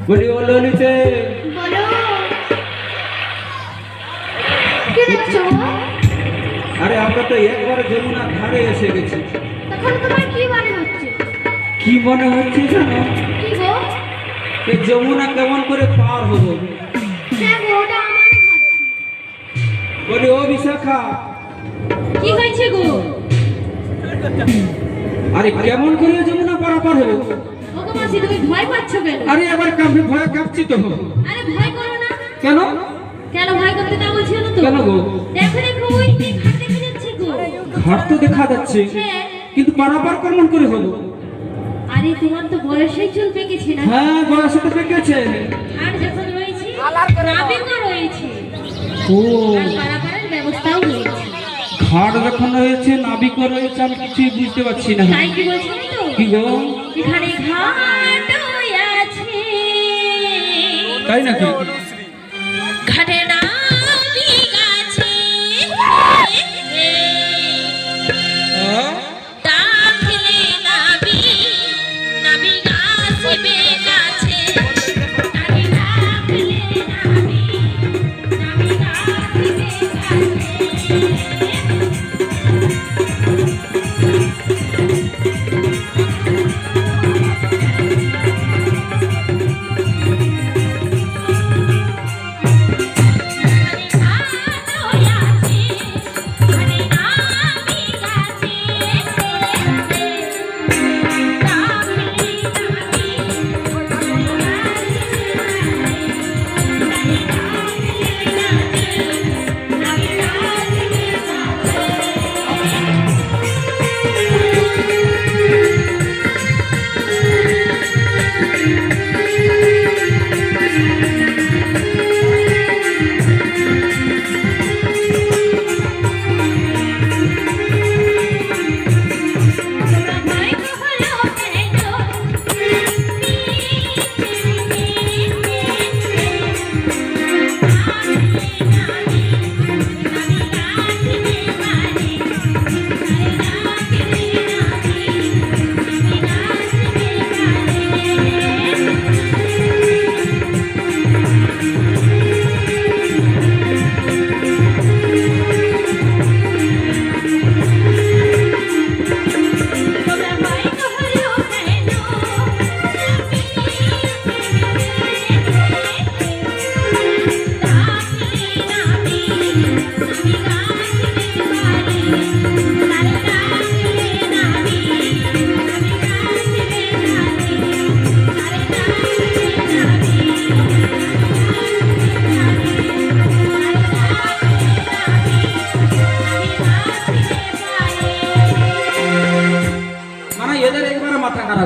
बोलिए ललिते बोलो কি দেখছো? আরে আমরা তো একবার যমুনা ধারে এসে গেছি। তখন তোমার কি মনে হচ্ছে? কি মনে হচ্ছে জানো? কি গো? এই যমুনা কেমন করে পার হব? হ্যাঁ গো, ওটা আমারও ভাবছি। বলি ও বিশাখা, কি হয়েছে গো? আরে কেমন করে যমুনা পারাপার হব? ওগো মাসি, তুমি ভয় পাচ্ছ কেন? আরে আবার কাঁপে ভয় কাঁপছি তো। আরে ভয় করো না। কেন? কেন ভয় করতে না বলছি না তো? কেন গো? দেখো দেখো, ওই যে ঘাট দেখা যাচ্ছে গো। ঘাট তো দেখা যাচ্ছে, হ্যাঁ। কিন্তু পারাপার কেমন করে হলো? আরে তোমার তো বয়সেই চুল পেকেছে না? হ্যাঁ, বয়স তো পেকেছে। আর যখন রয়েছে নাবিকও রয়েছে, ও, আর পারাপারের ব্যবস্থাও রয়েছে। ঘাট যখন রয়েছে, নাবিকও রয়েছে, আমি কিছুই বুঝতে পারছি না। তাই কি বলছো না তো? কি গো? এখানে ঘাট আছে, তাই নাকি? ঘাটে নাবিক আছে, ডাকলে নাবিক, নাবিক আসবে কাছে। ডাকে ডাকলে নাবিক, নাবিক আসবে কাছে।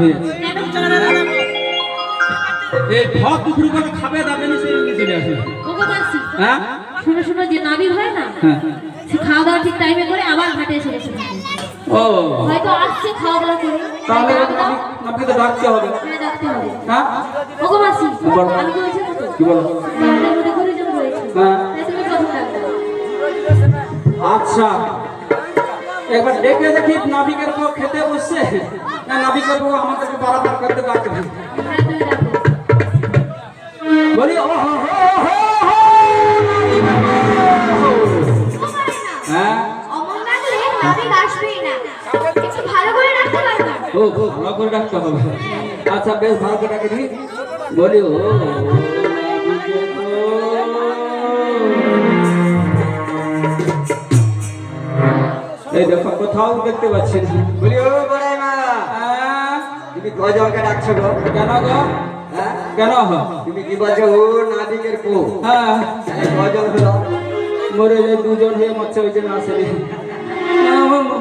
হয়েছে। কেন? এই ভাত দুপুর করে খাবে দাবে না, সেই চলে আসে। ওগো মাসি, হ্যাঁ শোনো শোনো, যে নাবিক হয় না, হ্যাঁ। সে খাওয়া দাওয়া ঠিক টাইমে করে আবার ঘাটে এসে গেছে। ও হয়তো আসছে খাওয়া দাওয়া করে, তাহলে ডাক দাও। আপনাকে তো ডাকতে হবে। হ্যাঁ, ডাকতে হবে। হ্যাঁ ওগো মাসি, বলো। আমি বলছি তো, কি বলো? আমাদের মধ্যে গুরুজন রয়েছে, হ্যাঁ। তাই তুমি প্রথম ডাকবে। আচ্ছা, একবার ডেকে দেখি নাবিকের বউ খেতে বসছে না নাবিকের বউ আমাদেরকে বারবার করতে ডাকবে। হ্যাঁ, তুমি ডাকো। বলি ও হো হো হো হো, হ্যাঁ অমন ডাকলে নাবিক আসবেই না, একটু ভালো করে ডাকতে পারবে। ও খুব ভালো করে ডাকতে হবে। আচ্ছা বেশ ভালো করে ডাকে দিই। বলি ও নাবিকের বউ। এই দেখো কোথাও দেখতে পাচ্ছি না। বলি ও বড়াই মা, হ্যাঁ, তুমি কজনকে ডাকছো গো? কেন গো? হ্যাঁ? কেন? তুমি কি বলছো ও নাবিকের বউ? হ্যাঁ, তাহলে কজন হলো? মরে যে দুজন হয়ে মরছে ওই জন্য আসেনি।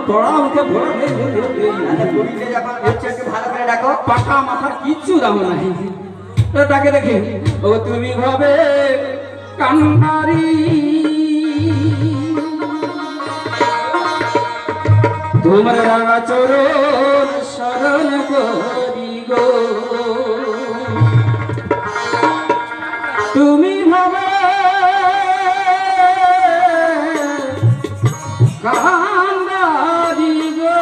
পড়া উঠে ভরা আচ্ছা, বুড়িকে যখন বলছো একটু ভালো করে ডাকো। পাকা মাথা কিচ্ছু দাম নাই। তাকে দেখে ও তুমি ভাবে কান্নারি, তোমার রাঙা চরণ শরণ করি গো, তুমি ভাবে কান্নারি গো,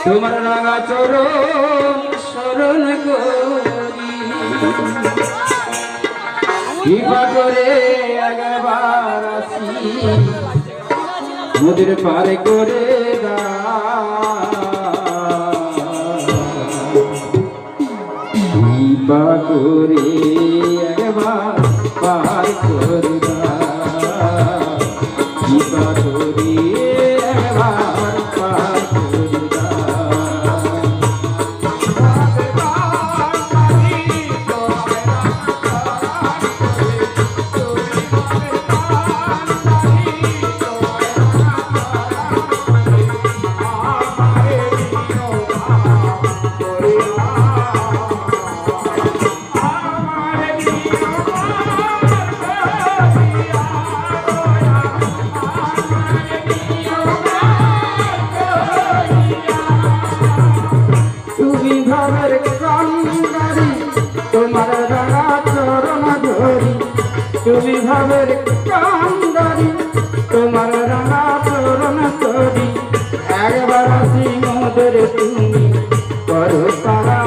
তোমার রাঙা চরণ শরণ করি, কৃপা করে একবার আসি নদীর পারে করে কৃপা করে একবার পার করে কৃপা করে একবার পার করে তুমি ভাবের কান্দারি, তোমার রাঙা চরণ ধরি, তুমি ভাবের কান্দারি, তোমার রাঙা চরণ ধরি, একবার আসি মোদের তুমি করো তারা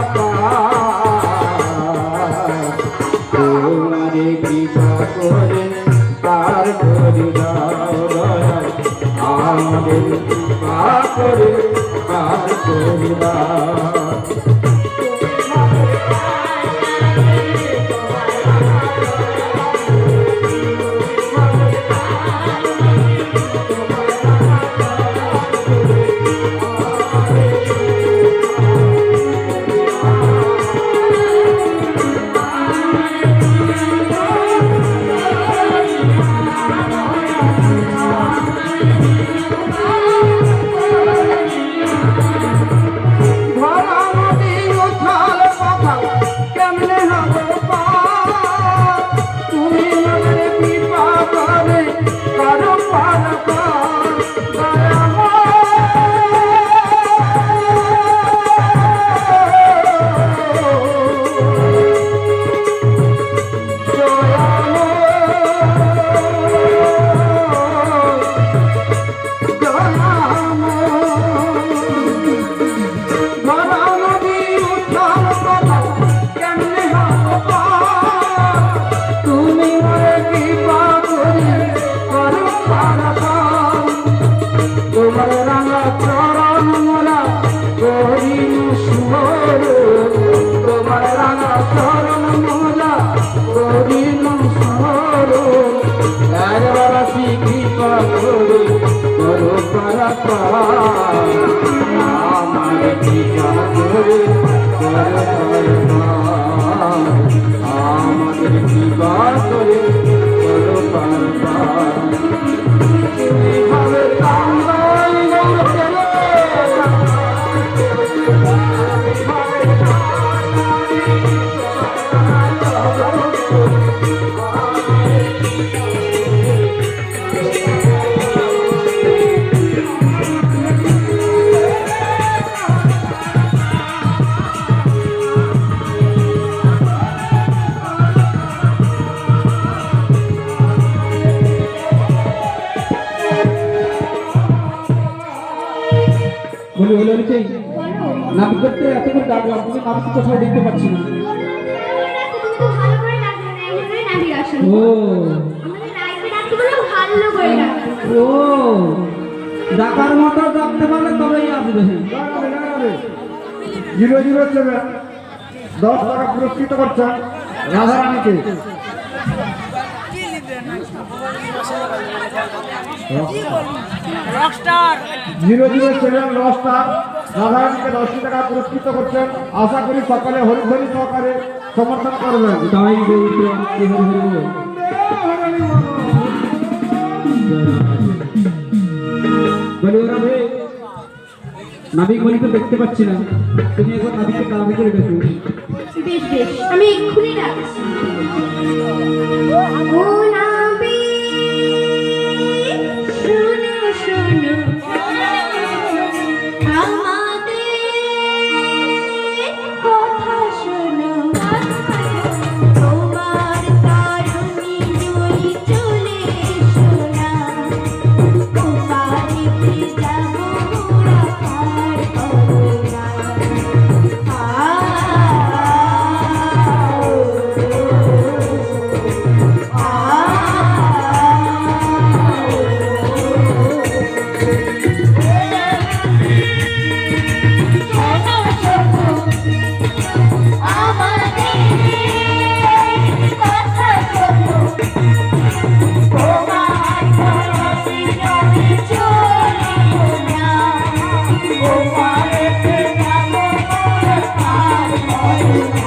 তোমারে কৃপা করে পার করে দাও দয়াল, আমাদের কৃপা করে পার করে দাও। ভরা নদী উথাল পাথাল কেমনে হবে পার, তুমি আমাদের কৃপা করে করো পার পার, তোমার রাঙা চরণ মোরা করিনু সুমর, তোমার রাঙা চরণ মোরা করিনু সুমর, একবার আসি কৃপা করে করো পারা পার, আমার কৃপা করে করো পারা পার, আমাদের কৃপা করে করো পারা পার। তুমি ভাবে কান্দারি গো, বলি হলো কি নাবিক করতে এত করে ডাকলাম, তুমি নাবিক কোথাও দেখতে পাচ্ছি না। তুমি তো ভালো করে ডাকবে না, এই জন্যই নাবিক আসেনি। ও আমাদের নাইকে ডাকতে বলো ভালো করে ডাকবে। ও ডাকার মতো ডাকতে পারলে তবেই আসবে। 007 10 টাকা পুরস্কৃত করছেন রাধারানীকে। রকস্টার 007 রকস্টার রাধারানীকে 10 টাকা পুরস্কৃত করছেন। আশা করি সকালে হরিধ্বনি সহকারে সমর্থন করবেন। তাই বলতে কি হলো বলি ওরা ভাই নাবিক বলি তো দেখতে পাচ্ছি না, তুমি একবার নাবিককে তাড়াতাড়ি করে দেখো। বেশ বেশ, আমি এক্ষুনি ডাকছি। ও নাবিক শোনো শোনো আমাদের কথা শোনো, তোমার তরুণী জয়ী চলে শোনা, ওপারেতে যাব মোরা পার করোনা।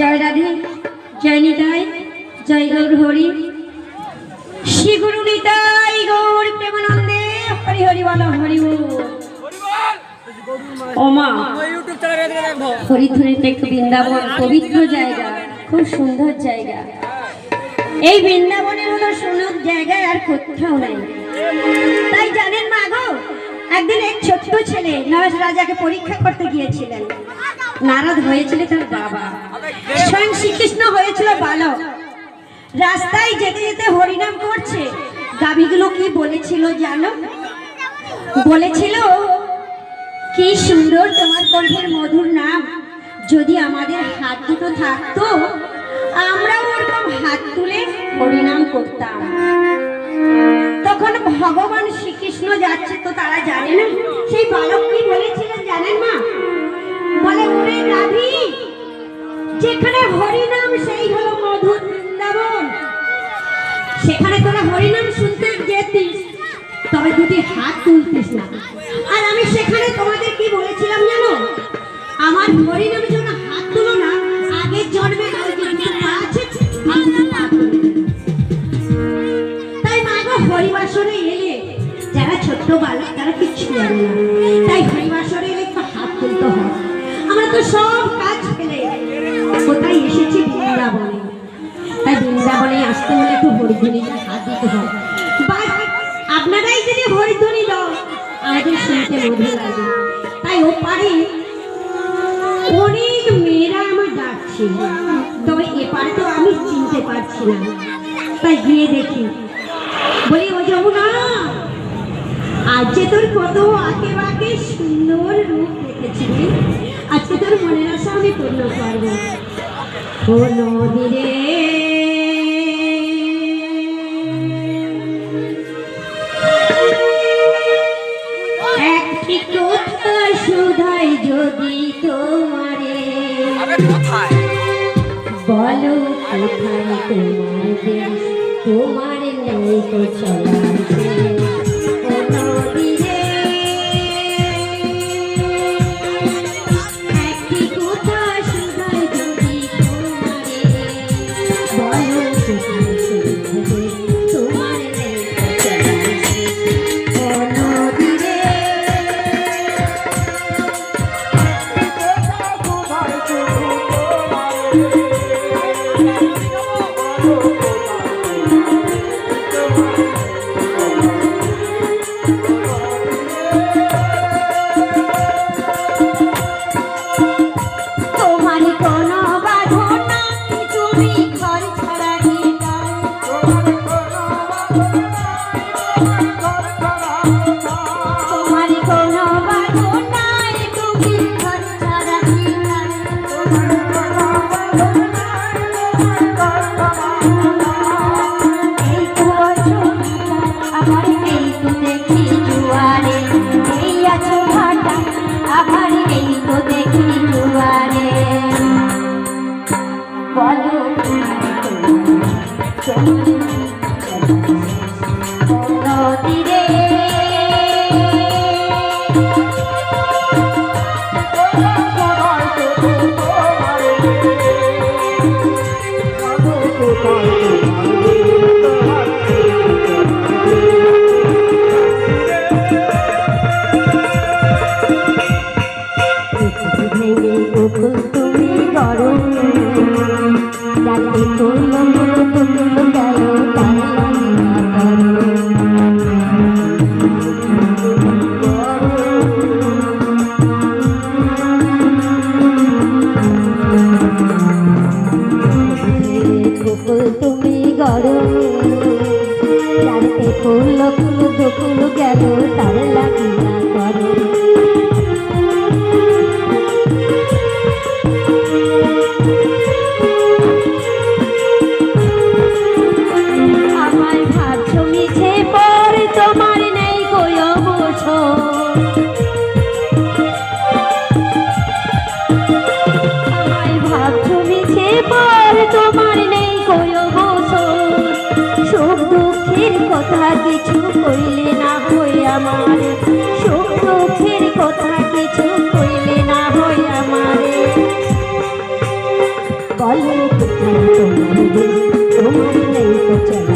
জয় রাধে, জয় নিতাই, জয় গৌর হরি, শ্রী গুরু নিতাই গৌর প্রেমানন্দে, হরি হরি বল হরি বল। ওমা ইউটিউব চ্যানেলে দেখো হরিধুনিতে একটু বৃন্দাবন পবিত্র জায়গা, খুব সুন্দর জায়গা। এই বৃন্দাবনের মতো সুন্দর জায়গায় আর কোথাও নাই। তাই জানেন মা গো, একদিন এক ছোট্ট ছেলে নরেশ রাজাকে পরীক্ষা করতে গিয়েছিলেন। নারদ হয়েছিল তার বাবা, স্বয়ং শ্রীকৃষ্ণ হয়েছিল বালক। রাস্তায় যেতে যেতে হরিনাম করছে। গাভীগুলো কি বলেছিল জানো? বলেছিল, কি সুন্দর তোমার কণ্ঠের মধুর নাম, যদি আমাদের হাত দুটো থাকতো আমরাও ওরকম হাত তুলে হরিনাম করতাম। তখন ভগবান শ্রীকৃষ্ণ যাচ্ছে তো তারা জানে না। সেই বালক কি বলেছিলেন জানেন মা? বলে ওরে রাধি, যেখানে হরিনাম সেই হলো মধুর বৃন্দাবন, সেখানে তোরা হরিনাম শুনতে যেতিস, তবে দুটি হাত তুলতিস না। আর আমি সেখানে তোমাদের কি বলেছিলাম জানো? আমার হরিনামের জন্য হাত তুলো না, আগের জন্মে ওই যে দুটো পা আছে, এই দুটো পা তুলে দেবে। তাই মা গো, হরিবাসরে এলে যারা ছোট্ট বালক তারা কিচ্ছু জানে না, তাই হরিবাসরে এলে একটু হাত তুলতে হয়। আমরা তো সব কাজ ফেলে কোথায় এসেছি? বৃন্দাবনে। তাই বৃন্দাবনে আসতে হলে একটু হরিধ্বনিতে হাত দিতে হয়। আপনারাই যদি হরিধ্বনি দাও আমাদের শুনতে মধুর লাগে। তাই ও পারে অনেক মেয়েরা আমার ডাকছে, তবে এপারে তো আমি চিনতে পারছি না। তাই গিয়ে দেখি, বলি ও যমুনা, আজ যে তোর কত আঁকে বাঁকে সুন্দর রূপ দেখেছিলি, আজকে তোর মনের আশা আমি পূর্ণ করবো। ও নদী রে, একটি কথা শুধাই যদি তোমারে, বলো কোথায় তোমার দেশ, তোমার নেই তো চলা। একটি কথা শুধাই যদি তোমারে, বলো কোথায় তোমার নেই তো চলা।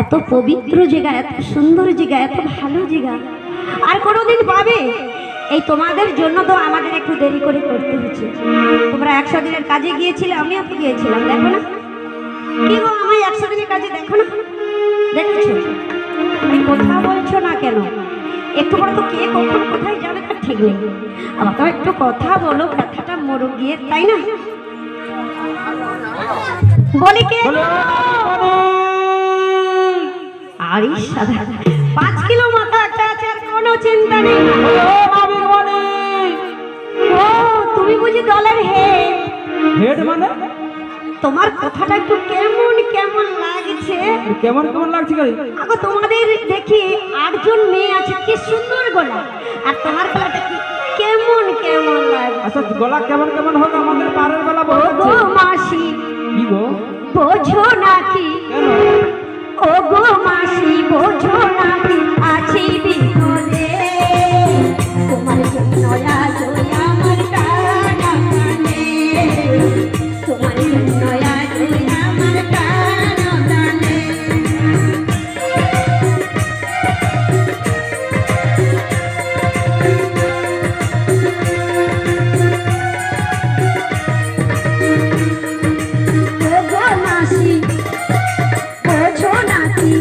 এত পবিত্র জায়গা, এত সুন্দর জায়গা, এত ভালো জায়গা আর কোনোদিন পাবে? এই তোমাদের জন্য তো আমাদের একটু দেরি করে করতে হচ্ছে। তোমরা 100 দিনের কাজে গিয়েছিলে, আমিও তো গিয়েছিলাম, দেখো না কি গো, আমি 100 দিনের কাজে দেখো না, দেখেছো? এই কথা বলছো না কেন? একটু পরে তো কে কখন কোথায় যাবে তার ঠিক নেই। আমাকে একটু কথা বলো, কথাটা মরু গিয়ে, তাই না? বলি কে? আরে সাদা 5 কিলো মাথা একটা আছে, আর কোনো চিন্তা নেই। ও তুমি বুঝি দলের হেড? হেড মানে? তোমার কথাটা একটু কেমন কেমন লাগছে। কেমন কেমন লাগছে গাড়ি? আগো তোমাদের দেখি 8 জন মেয়ে আছে, কি সুন্দর গলা, আর তোমার গলাটা কি কেমন কেমন লাগে। আচ্ছা গলা কেমন কেমন হোক, আমাদের পাড়ের গলা বড় গো মাসি, কি গো বোঝো নাকি? কেন? ও গো মাসি, বোঝো নাকি আছি বিপদে, তোমার জন্য আজ আমার কানা কানে, তোমার জন্য আজ আমার কানা কানে। ও গো মাসি, বোঝো নাকি?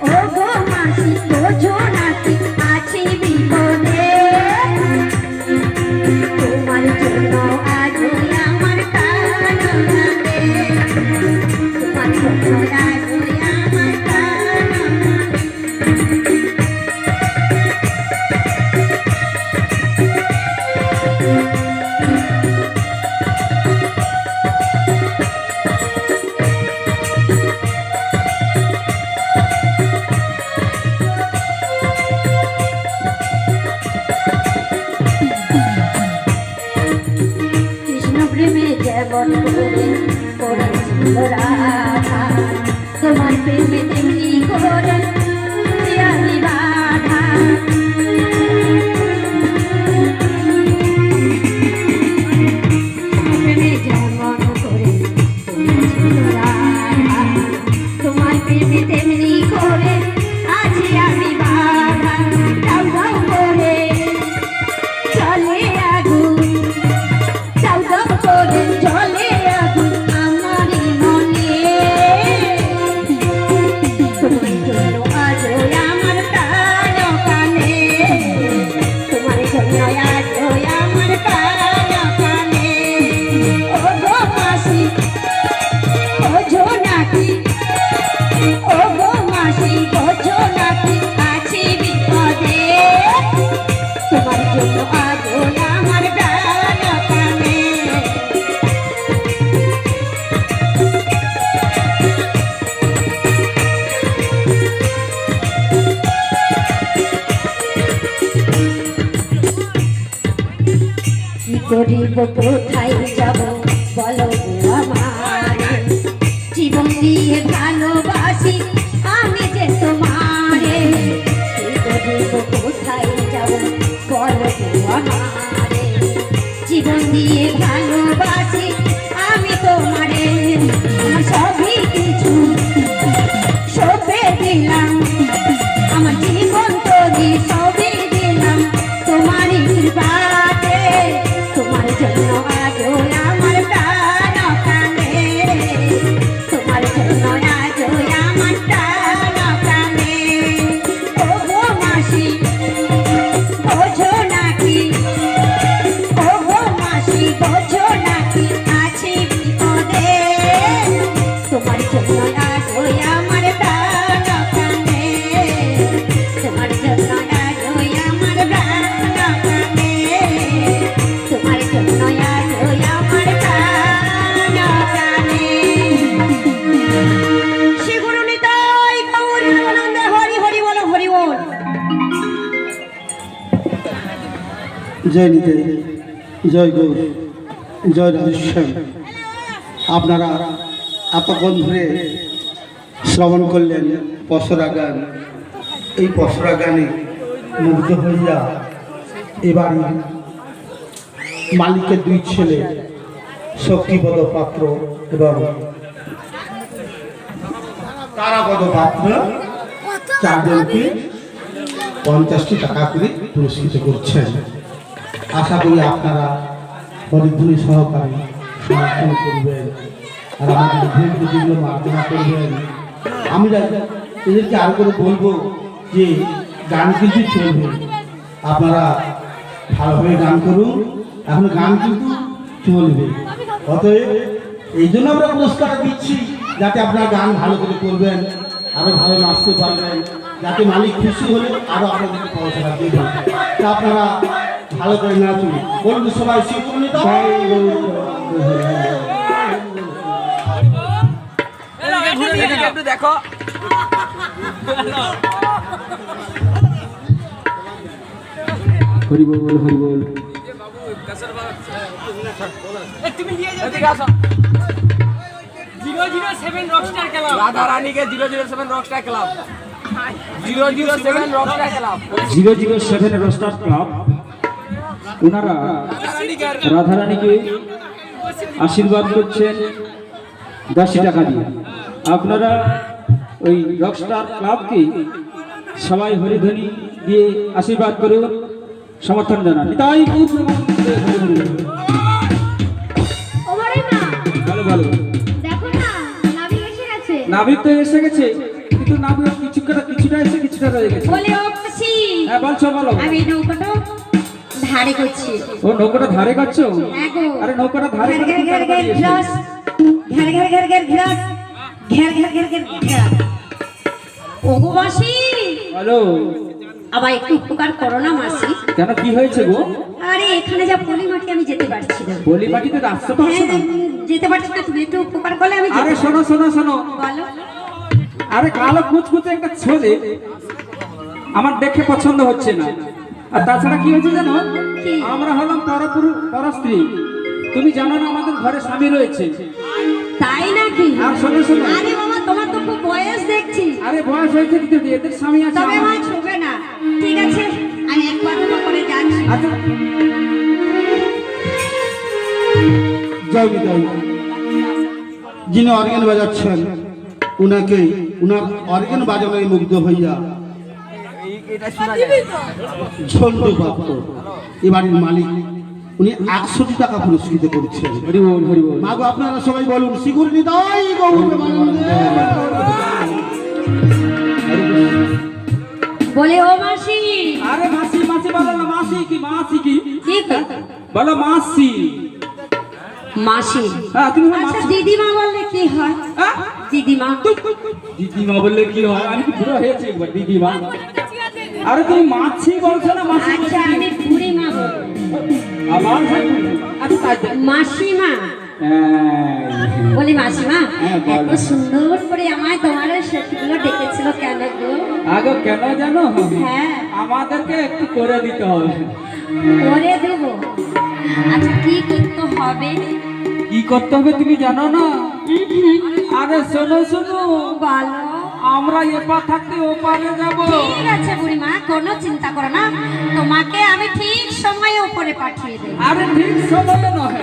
ও গো মাসি, বোঝো নাকি আছি বিপদে, তোমার জন্য আজ আমার কানা কানে, তোমার জন্য আজ আমার কানা কানে। কৃষ্ণ প্রেমে যেমন করে করেছিল রাধা, তোমার প্রেমে তেমনি করে আমি বাধা। প্রেমে যেমন করে করেছিল রাধা, তোমার প্রেমে তেমনি করে আছি আমি বাধা। দাও দাও করে চলে আগুন, দাও দাও করে চলে আগুন আমারই মনে, তোমার জন্য আজ আমার প্রাণ কানে, তোমার জন্য আজ আমার প্রাণ কানে। ও গো মাসি, বোঝো নাকি? ও গো মাসি, বোঝো নাকি আছি বিপদে, তোমার জন্য আজ আমার প্রাণ কানে। কি করিব, কোথায় যাব বলো গো আমারে, জীবন দিয়ে ভালোবাসি আমি যে তোমারে, কি করিব, কোথায় যাব বলো গো আমারে, জীবন দিয়ে ভালোবাসি আমি তোমারে, আমার সবই কিছু সঁপে দিলাম, আমার জীবন তরি সবই দিলাম তোমারই কৃপাতে, তোমার জন্য আজ আমার প্রাণ কানে, তোমার জন্য আজ আমার প্রাণ কানে। ও গো মাসি, বোঝো নাকি? ও গো মাসি, বোঝো নাকি আছি বিপদে, তোমার জন্য আজ আমার প্রাণ কানে, তোমার জন্য আজ আমার প্রাণ কানে, তোমার জন্য আজ আমার প্রাণ কানে। শ্রী গুরু নিতাই গৌর প্রেমানন্দে, হরি হরি বল, হরি বল। জয় নিতে, জয় গৌর, জয় রাজেশ্বর। আপনারা এতক্ষণ ধরে শ্রবণ করলেন পসরা গান। এই পসরা গানে মুগ্ধ হইয়া এবার মালিকের 2 ছেলে শক্তিপদ পাত্র এবং তারাপদ পাত্র 4 জনকে 50টি টাকা করে পুরস্কৃত করছেন। আশা করি আপনারা হরিধ্বনি সহকারে সমর্থন করবেন আর আমাদের ভুলকে যেগুলো মার্জনা করবেন। আমি এদেরকে আর করে বলবো যে গান কিন্তু চলবে, আপনারা ভালোভাবে গান করুন, এখন গান কিন্তু চলবে। অতএব এই জন্য আমরা পুরস্কার দিচ্ছি যাতে আপনারা গান ভালো করে করবেন, আরো ভালো নাচতে পারবেন, যাতে মালিক খুশি হলে আরো আপনাদেরকে পড়াশোনা দেবেন। তা আপনারা ভালো করে নাচুন, বলুন সবাই শিবপুরনিতা দেখো হরি বল হরি বল। রাধা রানীকে 007 Rockstar club 007 Rockstar club 007 Rockstar club ওনারা রাধারানীকে আশীর্বাদ করছেন 10 টাকা দিয়ে। আপনারা ওই রকস্টার ক্লাবকে সবাই হরিধ্বনি দিয়ে আশীর্বাদ করে সমর্থন জানান। তাই ওরে মা, ভালো ভালো দেখো না, নাবিক এসে গেছে। নাবিক তো এসে গেছে, কিন্তু নাবিক কিছুটা এসে কিছুটা রয়ে গেছে। বলে ও মাসি, হ্যাঁ বলছো বলো। আমি নৌকাটা ধারে করছি। ও নৌকাটা ধারে করছো? হ্যাঁ গো। আরে নৌকাটা ধারে ঘের করতে ঘের ঘের তাড়াতাড়ি এসো। ঘ্রাস, ঘের ঘের ঘের ঘের ঘ্রাস, ঘের ঘের ঘের ঘের ঘ্রাস। ওগো মাসি, হ্যালো, আবার একটু উপকার করো না মাসি। কেন কি হয়েছে গো? আরে এখানে যা পলি মাটি আমি যেতে পারছি না। বলি মাটিতে রাস্তা পাচ্ছ হ্যাঁ, না? যেতে পারছি না, তুমি একটু উপকার করলে আমি আরে যেতে শোনো শোনো শোনো, বলো। আরে কালো কুচকুচে একটা ছেলে আমার দেখে পছন্দ হচ্ছে না। আর তাছাড়া কি হয়েছে জানো, কি? আমরা হলাম পরস্ত্রী। তুমি জানো না আমাদের ঘরে স্বামী রয়েছে। তাই নাকি? আর শোনো শোনো, আরে বাবা, তোমার তো খুব বয়স দেখছি। আরে বয়স হয়েছে কিন্তু এদের স্বামী আছে তবে আমার। মা ছবে না, ঠিক আছে আমি একবার করে যাচ্ছি। আচ্ছা জয় বিদায়। যিনি অর্গেন বাজাচ্ছেন উনাকে উনার অর্গেন বাজানোয় মুগ্ধ হইয়া এটা শোনা যায় ঝন্টু পাত্র এ বাড়ির মালিক, উনি 100 টাকা পুরস্কৃত করছেন। হরি বল হরি বল। মাগো আপনারা সবাই বলুন শিগুর নিতাই গৌর প্রেমানন্দে। বলে ও মাসি, আরে মাসি মাসি বলো না, মাসি কি মাসি কি কি কথা? বলো মাসি। মাসি, হ্যাঁ তুমি আচ্ছা মাসি। দিদিমা বললে কি হয়? হ্যাঁ? দিদিমা, দিদিমা বললে কি হয়? আমি কি বুড়ো হয়েছি একবার দিদিমা? আরে তুমি মাছি বলছো না মাসি? আচ্ছা আমি বুড়িমা বলবো। আমার আচ্ছা তাই তো। মাসিমা হ্যাঁ, বলি মাসিমা, হ্যাঁ, বলো। এত সুন্দর করে আমায় তোমার সেগুলো ডেকেছিল কেন গো? আগে কেন জানো, হ্যাঁ, আমাদেরকে একটু করে দিতে হবে। করে দেব। আচ্ছা কি করতে হবে? কি করতে হবে তুমি জানো না? আরে শোনো শোনো, বলো। আমরা এপার থাকতে ওপারে যাব। ঠিক আছে বুড়িমা, কোনো চিন্তা করো না, তোমাকে আমি ঠিক সময়ে উপরে পাঠিয়ে দেব। আরে ঠিক সময় নয়,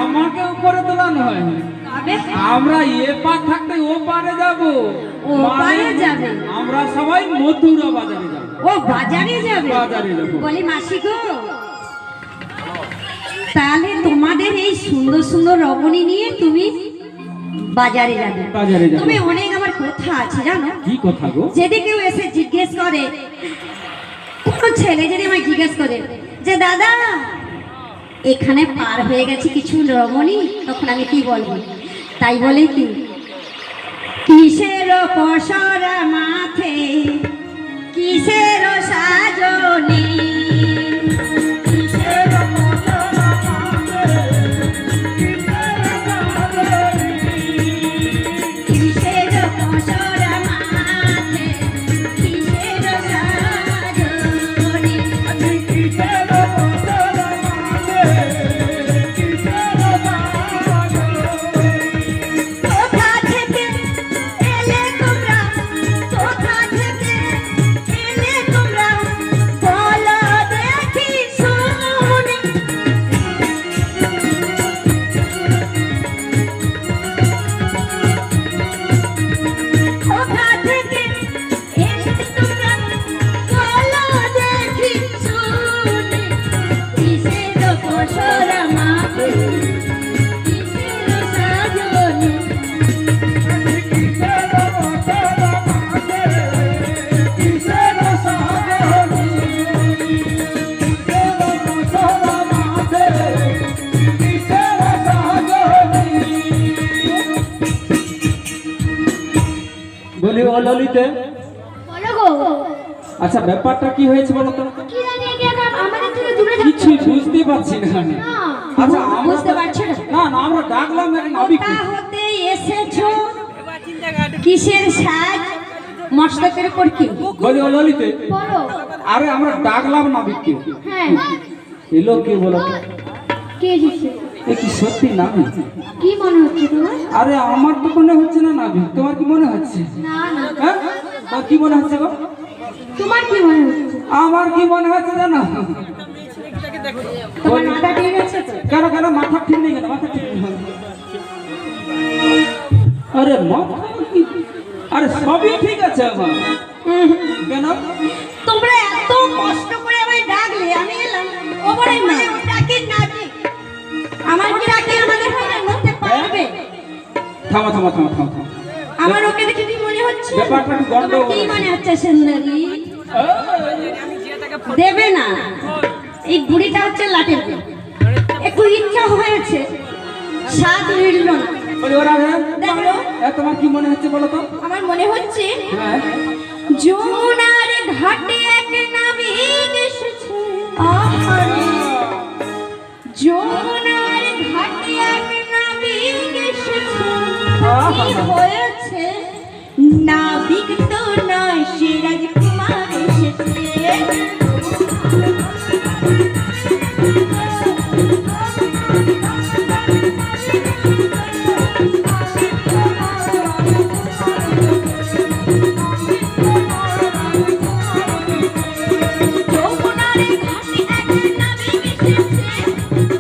আমাকে উপরে তোলানো হয়। তবে আমরা এপার থাকতে ওপারে যাব। ওপারে যাবে? আমরা সবাই মথুরা বাজারে যাব। ও বাজারে যাবে? বাজারে যাবো। বলি মাসি গো, তাহলে তোমাদের এই সুন্দর সুন্দর রমণী নিয়ে তুমি বাজারে যাবে? বাজারে যাবো। তুমি অনেক আমার কথা আছে জানো। কি কথা গো? যদি কেউ এসে জিজ্ঞেস করে, কোন ছেলে যদি আমায় জিজ্ঞেস করে যে দাদা এখানে পার হয়ে গেছে কিছু রমণী, তখন আমি কি বলবো? তাই বলে কি, কিসের পসরা মাথে কিসের সাজনি, কিসের পসরা মাথে কিসের সাজনি, কোথা থেকে এলে তোমরা, কোথা ললিতে বলো গো, আচ্ছা ব্যাপারটা কি হয়েছে বলো তো? কি জানি একে একা আমাদের থেকে দূরে যাচ্ছে। কিছুই বুঝতে পারছি না। না, আচ্ছা আমরা বুঝতে পারছো না? না না আমরা ডাকলাম এক নাবিককে। কোথা হতে এসেছো? কিসের সাজ? মস্তকের উপর কি? বলি ও ললিতে, বলো। আরে আমরা ডাকলাম নাবিককে, হ্যাঁ, এলো কে বলো তো? কে এসেছে? এ কি সত্যি নাবিক? কি মনে হচ্ছে তোমার? আরে আমার তো মনে হচ্ছে না নাবিক, তোমার কি মনে হচ্ছে? না না, হ্যাঁ তোমার কি মনে হচ্ছে গো? তোমার কি মনে হচ্ছে? আমার কি মনে হচ্ছে জানো? তোমার মাথা ঠিক আছে তো? কেন কেন মাথা ঠিক নেই কেন? মাথা ঠিক নেই। আরে মাথা কি? আরে সবই ঠিক আছে আমার। কেন? তোমরা এত কষ্ট করে আমায় ডাকলে, আমি এলাম। ওপরে মেয়ে ডাকে নাকি? আমার কি ডাকে আমাদের ঘরের মধ্যে পারবে? থামো থামো থামো থামো থামো। আমার ওকে দেখে কি মনে হচ্ছে? ব্যাপারটা একটু তোমার গন্ডগোল। কি মনে হচ্ছে সুন্দরী? দেবে না। এই বুড়িটা হচ্ছে লাটের বুড়ি। একটু ইচ্ছা হয়েছে, স্বাদ মিলল না। বলি ওরা দেখো, তোমার কি মনে হচ্ছে বলো তো? আমার মনে হচ্ছে হ্যাঁ যমুনার ঘাটে এক নাবিক এসেছে। আহারে, যমুনার ঘাটে এক নাবিক এসেছে। কি হয়েছে? নাবিক তো নয়, সে রাজকুমার এসেছে। যমুনার ঘাটে এক নাবিক এসেছে।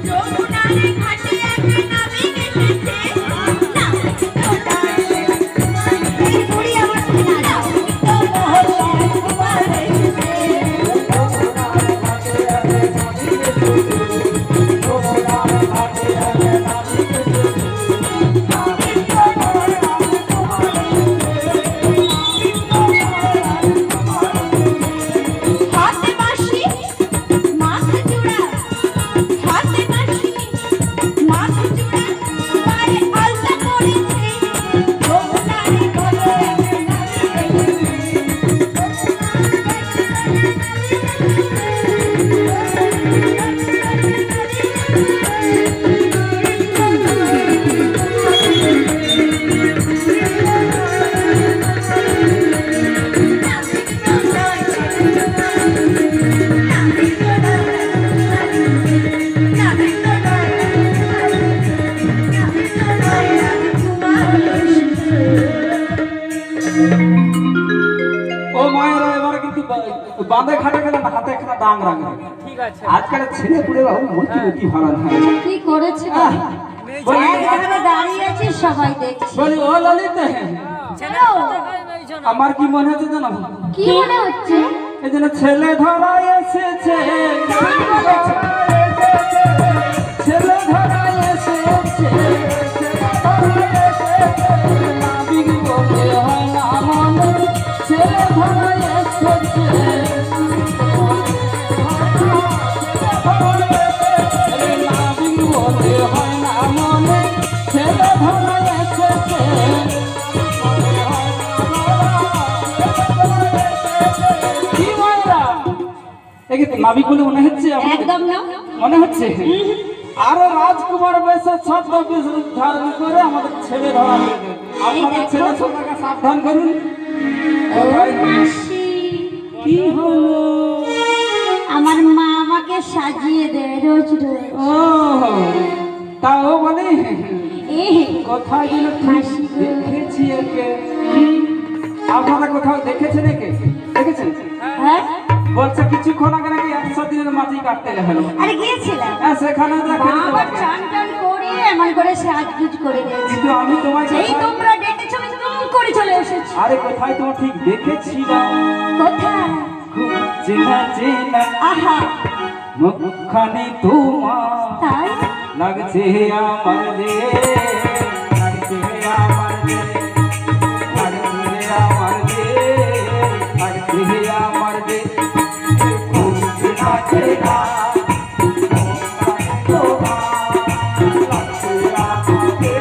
যমুনার ঘাটে এক নাবিক এসেছে। নাবিক তো নয়, এই বুড়ি আমার নাবিক তো নয়, রাজকুমার এসেছে। হাতে বাঁশি, মাথা চূড়া। হাতে বাঁশি, মাথা চূড়া। পায়ে আলতা পরেছে। যমুনার ঘাটে এক নাবিক এসেছে। ও মায়েরা এবারে কিন্তু বাঁধে খাটে গেলে না হাতে একটা দাম রাখবে। ঠিক আছে। আজকাল ছেলে পুলে বাবু মতি মতি ভালো না। কি করেছে? বলি একধারে দাঁড়িয়ে আছে, সবাই দেখছে। বলি ও ললিতে, আমার কি মনে হচ্ছে জানো? কি মনে হচ্ছে? এই জন্য ছেলে ধরা এসেছে, ছেলে ধরা এসেছে, নাবিক বলে হয় না মনে, ছেলে ধরা এসেছে। নাবিক বলে হয় না মনে, ছেলে ধরা এসেছে। কি মায়েরা, একে তো নাবিক বলে মনে হচ্ছে আমার? একদম না। মনে হচ্ছে আরো রাজকুমার বেশে ছদ্ম বেশ ধারণ করে আমাদের ছেলে ধরা হয়ে যাবে। আপনাদের ছেলে ছোটকে সাবধান করুন। ও মাসি, কি হলো? আমার মা আমাকে সাজিয়ে দেয় রোজ রোজ। ও তাও বলে এ কোথায় যেন মাসি গো। দেখেছি একে। আপনারা কোথাও দেখেছেন একে? দেখেছেন? হ্যাঁ, বলছে কিছুক্ষণ আগে নাকি 100 দিনের মাটি কাটতে গেল। আরে গিয়েছিলাম। হ্যাঁ সেখানে দেখেন মা আবার চান টান করে এমন করে সাজগুজ করে দিয়েছে। কিন্তু আমি তোমায় এই তোমরা ডেকেছো, আমি তুম করে চলে এসেছি। আরে কোথায় তোমার ঠিক দেখেছিলাম, কোথায়? খুব চেনা চেনা আহা, মুখখানি তোমার তাই লাগছে আমার রে, লাগছে আমার রে, লাগছে আমার রে, লাগছে আমার রে, খুব চেনা চেনা মুখখানি তোমার লাগছে আমার রে,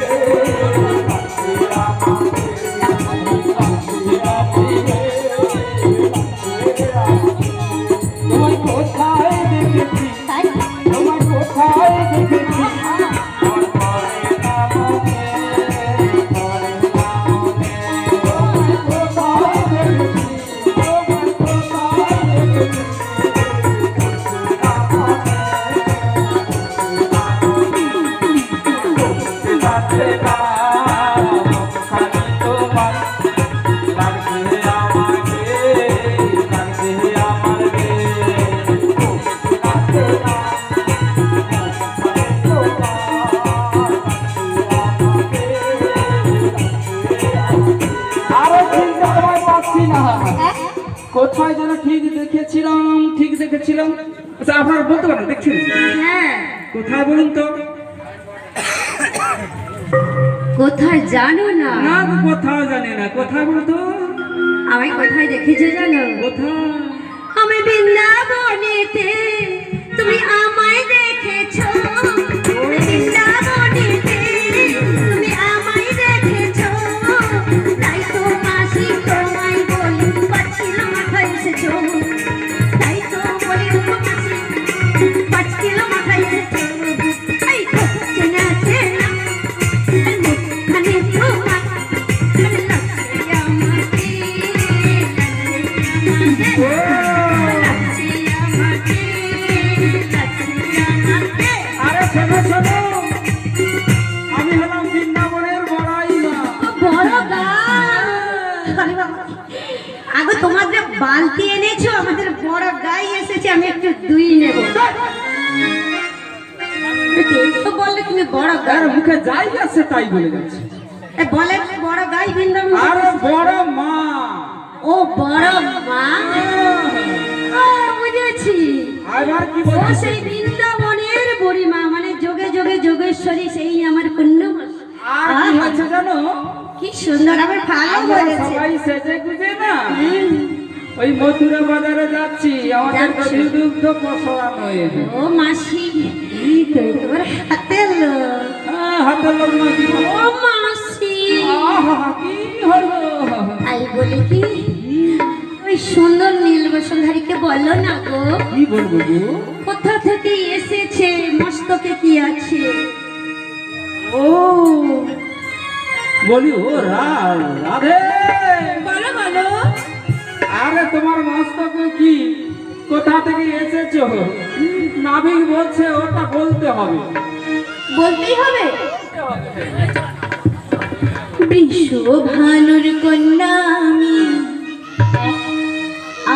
লাগছে আমার রে, লাগছে আমার রে। কোথায় যেন ঠিক দেখেছিলাম। আচ্ছা আপনারা বলতে পারেন দেখছেন? হ্যাঁ, কোথায় বলুন তো? কোথায় জানো না? না কোথাও জানি না, কোথায় বলতো? আমি কোথায় দেখেছো জানো? কোথায়? আমি বৃন্দাবনেতে, তুমি আমায় দেখেছো। আমি বৃন্দাবনেতে, তুমি আমায় দেখেছো। তাই তো মাসি তোমায় বলি, পাঁচিল মাথায় এসেছো। তাই তো বলি মাসি, পাঁচিল মাথায় এসেছো। এই তো চেনা চেনা মুখখানে তোমার লাগছে আমাকে, আরে শোনো শোনো, আমি হলাম বৃন্দাবনের বড়াই মা। বড় গাই। আরে বাবা, আগো তোমাদের বালতি এনেছো, আমাদের বড় গাই এসেছে, আমি একটু দুই নেব। তো বললে তুমি বড় গাই, আর মুখে যাই আছে তাই বলে যাচ্ছে। বলে বড় গাই বৃন্দাবন। আরে বড় মা। ও বড় মা, ও, বুঝেছি। আবার কি ও বলছিস? সেই বৃন্দাবনের বুড়ি মা, মানে যোগে যোগে যোগেশ্বরী, সেই আমার পুণ্য। আর কি হচ্ছে জানো? কি সুন্দর, আমার ভালো আমরা বলেছে। সবাই সেজে গুজে না ওই মথুরা বাজারে যাচ্ছি, আমাদের যাচ্ছি। দুগ্ধ পসরানো হয়েছে। ও মাসি, এই তো তোমার হাতের লোক। হাতের লোক নয় কি বলো? ও মাসি, আহা, কি হলো? আই বলি কি, ওই সুন্দর নীল বসুন্ধরীকে বলো না গো, কি বলবো গো? কোথা থেকে এসেছে, মস্তকে কি আছে? ও বলি ও রাধে, বলো বলো। আরে তোমার মস্তকে কি, কোথা থেকে এসেছো? নাবিক বলছে ওটা বলতে হবে। বলতেই হবে। বৃষভানুর কন্যা আমি,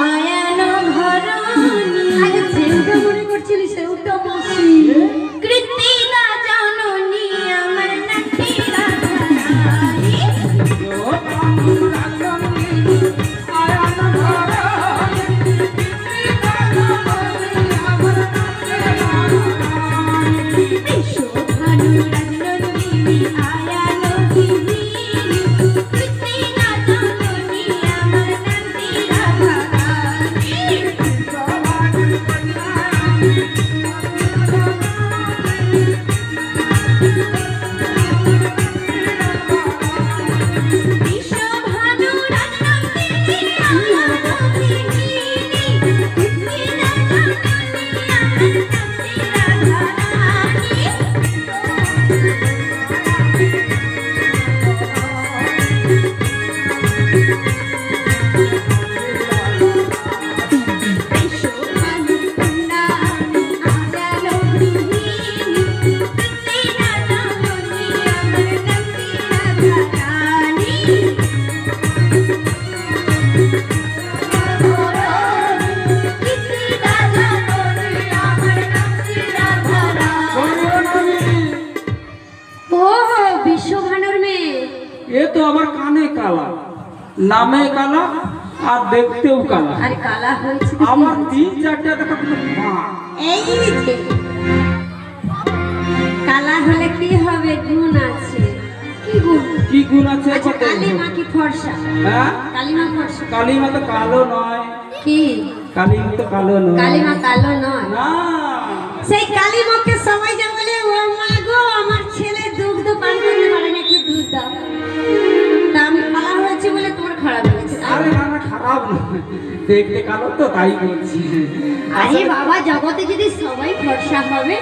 আয়ানো ঘরানি। আগে যেটা মনে করছিলি সেটা বসি। কৃত্তিনা জাননি আমার নাকি রাধারানী। বৃষভানুর নন্দিনী আয়ানো গিরিনী। কৃত্তিনা জাননি আমার নাকি রাধারানী। এ তো আমার কানে কালা, নামে কালা, আর দেখতেও কালা। আরে কালা হয়েছে তো আমার কি? 3-4টা দেখা মা। এই যে কালা হলে কি হবে, গুণ আছে। কি গুণ? কি গুণ আছে? আচ্ছা, কালিমা কি ফর্সা? হ্যাঁ, কালিমা ফর্সা কালিমা তো কালো নয়। কি? কালিমা তো কালো নয়। কালিমা কালো নয়। না, সেই কালিমাকে সবাই যে বলে ও মা গো আমার ছেলে দুগ্ধ পান করতে পারে না, একটু দুধ দাও। তা আমি কালা হয়েছে বলে তোমার খারাপ লেগেছে, তাই আরে না? না না, খারাপ নয়, দেখতে কালো তো তাই বলছি। আরে বাবা, জগতে যদি সবাই ফর্সা হবে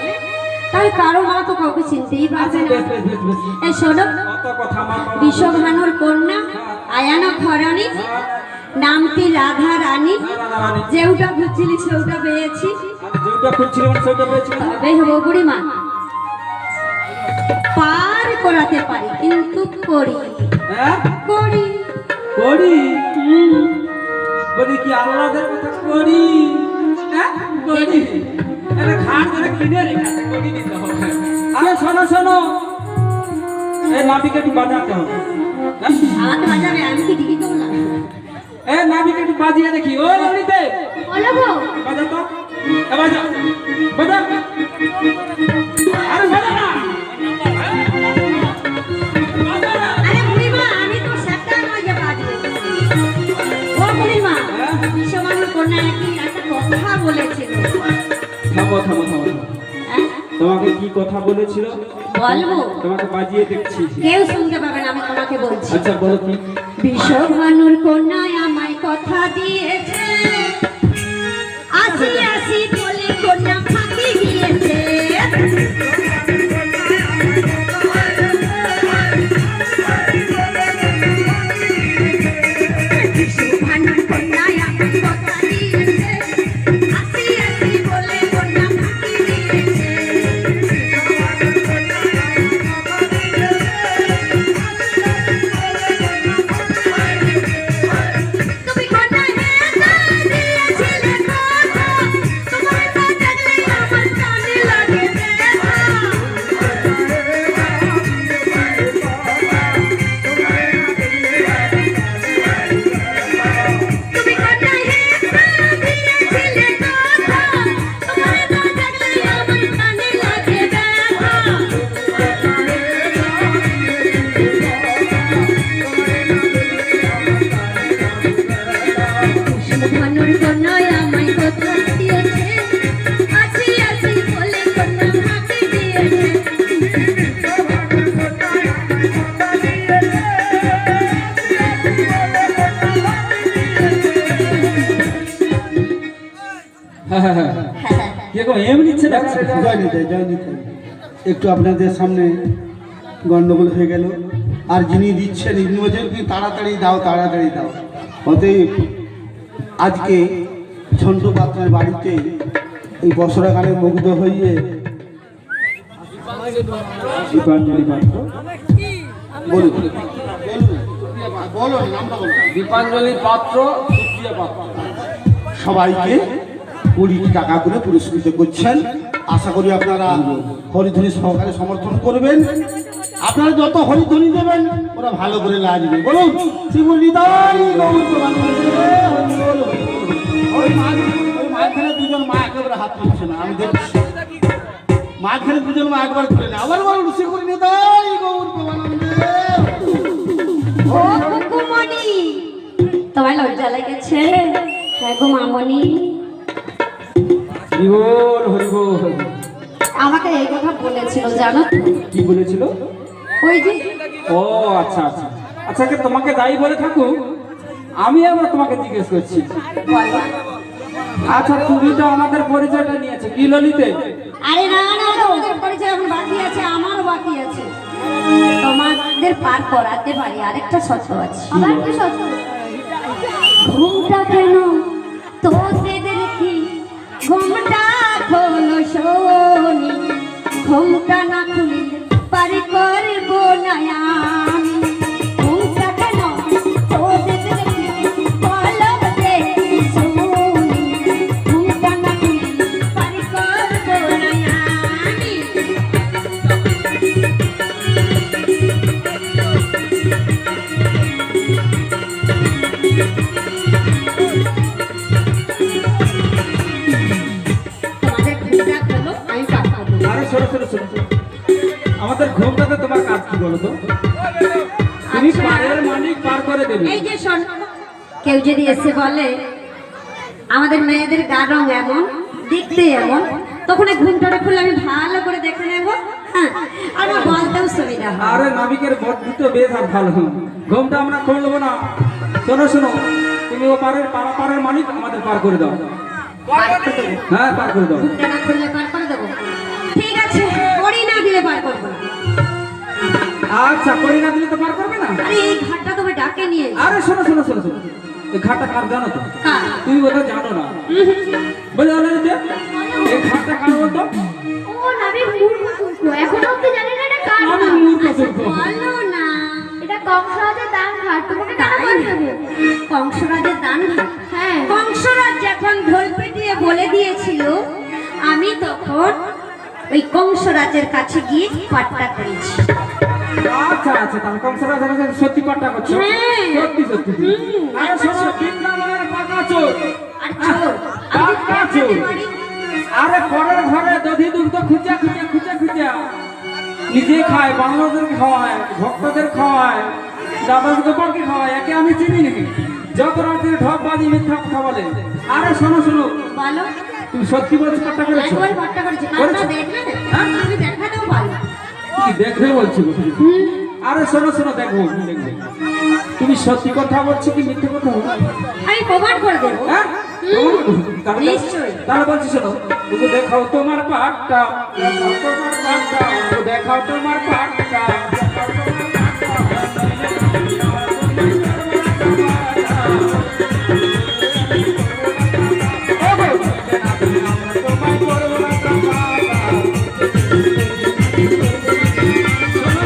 তাহলে কারো মা তো কাউকে চিনতেই আচ্ছা পারবে না। বেশ বেশ বেশ বেশ, এই শোনো, অত কথা আমার বাবা- বিশ্বভানুর কন্যা আয়ানো ঘরানি, হ্যাঁ, নামটি রাধা রানী। রাধা রানী। যেউটা খুঁজছিলি সেউটা পেয়েছি, আমি যেটা খুঁজছিলাম সেটা পেয়েছিলাম। তবে হবো বুড়িমা, পার করাতে পারি কিন্তু করি হ্যাঁ, করি। করি বলি কি আল্লাহদের কথা করি? হ্যাঁ, করি। আরে খাট ধরে কিনে রেখেছে, করি দিতে হবে। আরে শোনো শোনো, এই নাবিকে একটু বাজাতে হবে। হ্যাঁ? আমাকে বাজাবে, আমি কি ঠিকই করলাম? এই নাবিকে একটু বাজিয়ে দেখি। ওই কন্যা একদিন একটা কথা বলেছিল। থামো থামো থামো থামো। হ্যাঁ? তোমাকে কি কথা বলেছিল? বলবো? তোমাকে বাজিয়ে দেখছি। কেউ শুনতে পাবে না, আমি তোমাকে বলছি। আচ্ছা বলো কি? বিশ্বভানুর কন্যায় আমায় কথা দিয়েছে, আসি আসি বলে কন্যা ফাঁকি দিয়েছে। বিশ্বভানুর কন্যায় আমায় কথা দিয়েছে, আসি আসি বলে কন্যা ফাঁকি দিয়েছে। তুমি কন্যায় দিয়েছিলে কথা, তোমার না দেখলে আমার কানে লাগে ব্যথা। তুমি কন্যায় দিয়েছিলে কথা, তোমার না দেখলে আমার কানে লাগে ব্যথা। বিশ্বভানুর কন্যায় আমায় কথা দিয়েছে, আসি আসি বলে কন্যা ফাঁকি দিয়েছে। কে গো এমনি নিচ্ছে দেখছো? জয় নিতাই, জয় নিতাই। একটু আপনাদের সামনে গন্ডগোল হয়ে গেল, আর যিনি দিচ্ছেন ইনি বলছেন তুমি তাড়াতাড়ি দাও, তাড়াতাড়ি দাও। অতএব আজকে ঝন্টু পাত্রের বাড়িতে এই বছরা গানে মুগ্ধ হয়ে দীপাঞ্জলি পাত্র। বলুন বলুন নামটা বলুন। দীপাঞ্জলি পাত্র, সুপ্রিয়া পাত্র। সবাইকে 20 টাকা করে পুরস্কৃত করছেন। আশা করি আপনারা হরিধ্বনি সহকারে সমর্থন করবেন। আপনারা যত হরিধ্বনি দেবেন ওরা ভালো করে নাচবে। বলুন শ্রীমুরলীধর গৌর প্রেমানন্দে হরি বল, হরি বল। ওই মাঝখানে দুজন মা একেবারে হাত তুলছে না, আমি দেখছি। মাঝখানে দুজন মা একবার তুলে না, আবার বলুন শ্রীমুরলীধর গৌর প্রেমানন্দে। ও কুকুমণি, তোমার লজ্জা লেগেছে? হ্যাঁ গো মামনি। হরিবোল হরিবোল। আমাকে এই কথা বলেছিল জানো তো? কি বলেছিল? ওই যে ও আচ্ছা আচ্ছা আচ্ছা, তোমাকে যাই বলে থাকুক, আমি আবার তোমাকে জিজ্ঞেস করছি। বলো। আচ্ছা তুমি তো আমাদের পরিচয়টা নিয়েছো, কি ললিতে? আরে না না, তোমাদের পরিচয় এখন বাকি আছে, আমারও বাকি আছে। তোমাদের পার করাতে পারি, আরেকটা শর্ত আছে। আবার কি সত্য? ঘুমটা কেন তোতে দেখি, ঘুমটা খোলো শোনি, ঘুমটা না খুলিলে পারি করবো না আমি। ঘুমটা কেন তোতে দেখি, বলো দেখি শুনি, ঘুমটা না খুলিলে পারি করবো না আমি। তোমাদের ঘুমটা খোলো, আমি পার করবো। আরে শোনো শোনো শোনো, আমাদের ঘুমটাতে তোমার কাজ কি বলো তো? তুমি আচ্ছা। পারের মালিক পার করে দেবে। এই যে শোন, কেউ যদি এসে বলে আমাদের মেয়েদের গা রং এমন, দেখতে এমন, তখন এই ঘুমটাটা খুলে আমি ভালো করে দেখে নেব। হ্যাঁ, আর আমার বলতেও সুবিধা হয়। আরে নাবিকের বদ্ধি তো বেশ আর ভালো, ঘুমটা আমরা খুলবো না। শোনো শোনো, তুমি ও পারের মালিক, আমাদের পার করে দাও। পার করে দেবো। হ্যাঁ পার করে দাও। ঘুমটা না খুললে পার করে দেবো। ঠিক আছে, করি না দিলে পার করবো না। আচ্ছা করি না দিলে তো পার করবে না। আরে এই ঘাটটা তুমি ডাকে নিয়ে আরে শোনো শোনো শোনো শোনো, এই ঘাটটা কার জানো তো? কার? তুমি বোধহয় জানো না। বলে এই ঘাটটা কার বলতো? ও নাবি মূর্খ কুকুর, এখনো অব্দি জানি না এটা কার আমি ঘাট। মূর্খ সূর্খ। বলো না। এটা কংসরাজের দান ঘাট, তোমাকে কেন তাই? বলতে হবে? কংসরাজের দান ঘাট? হ্যাঁ। কংসরাজ যখন ঢোল পিটিয়ে বলে দিয়েছিল, আমি তখন ওই কংসরাজের কাছে গিয়ে পাট্টা করেছি। আচ্ছা আচ্ছা, তাহলে কংসরা সত্যি পাট্টা করছো? হ্যাঁ। সত্যি সত্যি। আরে শোনো, বৃন্দাবনের পাকা চোর আর চোর, আমি পাকা চোর। দেখাতে পারি। আরে পরের ঘরে দধি দুগ্ধ খুঁজা খুঁজা খুঁজা খুঁজা নিজে খায়, বাংলাদেশকে খাওয়ায়, ভক্তদের খাওয়ায়, দাদা গোপালকে খাওয়ায়, একে আমি চিনি নাকি? যত রাতে ঢপ বাজি মিথ্যা কথা বলে। আরে শোনো শোনো, বলো। তুমি সত্যি বলছো পাট্টা করেছো? একবার পাট্টা করেছি, পাট্টা দেখবে না? হ্যাঁ? তুমি দেখাতেও পারো। কি দেখবে বলছি গো? আরে শোনো শোনো, দেখো দেখবে। তুমি সত্যি কথা বলছো কি মিথ্যে কথা বলছো? আমি প্রমাণ করে দেবো। হ্যাঁ? তাহলে- নিশ্চয়ই। তাহলে বলছি শোনো, তুমি দেখাও তোমার পাট্টা, দেখাও তোমার পাট্টা, দেখাও তোমার পাট্টা।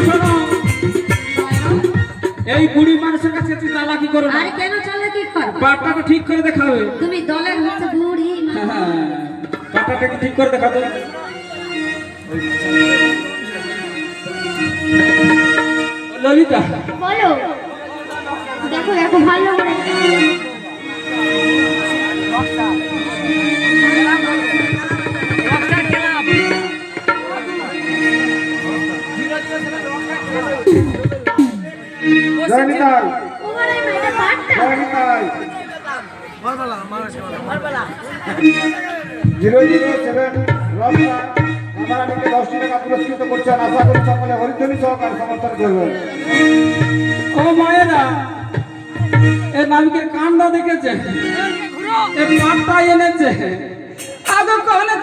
শোনো, এই বুড়ি মানুষের কাছে তুই চালাকি করো না। আর কেন চলে কি করবো? পাট্টাটা ঠিক করে দেখাবে। তুমি দলের হচ্ছে বুড়ি মা। পাটাটাকে ঠিক করে দেখা তো। ললিতা, বলো। দেখো দেখো ভালো করে। জয় নিতাই, তোমার এই মেয়েটা পাটটা। জয় নিতাই। 007 রসটা রাধারানীকে 10টি টাকা পুরস্কৃত করছেন। আশা করি সকলে হরিধ্বনি সহকারে সমর্থন করবেন। ও মায়েরা, এ নামকে কাণ্ড দেখেছে, এ পাট্টা এনেছে। আদৌ কখনো